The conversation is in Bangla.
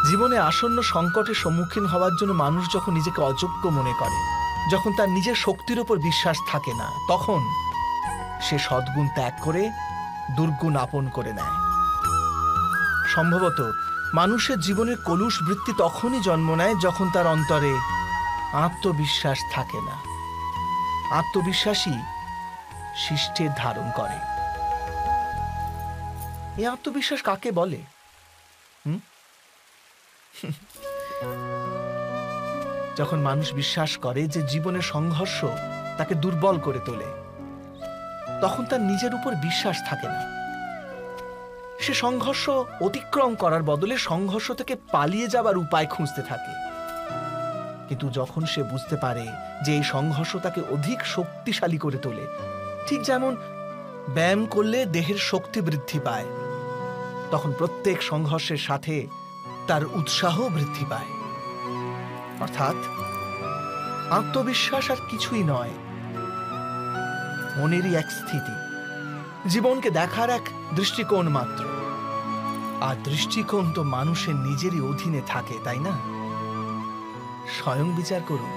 জীবনে আসন্ন সংকটের সম্মুখীন হওয়ার জন্য মানুষ যখন নিজেকে অযোগ্য মনে করে, যখন তার নিজের শক্তির উপর বিশ্বাস থাকে না, তখন সে সদ্গুণ ত্যাগ করে দুর্গুণ আপন করে নেয়। সম্ভবত মানুষের জীবনের কলুষ বৃত্তি তখনই জন্ম নেয় যখন তার অন্তরে আত্মবিশ্বাস থাকে না। আত্মবিশ্বাসী শিষ্টের ধারণ করে। এই আত্মবিশ্বাস কাকে বলে? যখন মানুষ বিশ্বাস করে যে জীবনের সংঘর্ষ তাকে দুর্বল করে তোলে, তখন তার নিজের উপর বিশ্বাস থাকে না। সে সংঘর্ষ অতিক্রম করার বদলে সংঘর্ষ থেকে পালিয়ে যাবার উপায় খুঁজতে থাকে। কিন্তু যখন সে বুঝতে পারে যে এই সংঘর্ষ তাকে অধিক শক্তিশালী করে তোলে, ঠিক যেমন ব্যায়াম করলে দেহের শক্তি বৃদ্ধি পায়, তখন প্রত্যেক সংঘর্ষের সাথে তার উৎসাহ বৃদ্ধি পায়। অর্থাৎ আত্মবিশ্বাস আর কিছুই নয়, মনেরই এক স্থিতি, জীবনকে দেখার এক দৃষ্টিকোণ মাত্র। আর দৃষ্টিকোণ তো মানুষের নিজেরই অধীনে থাকে, তাই না? স্বয়ং বিচার করুন।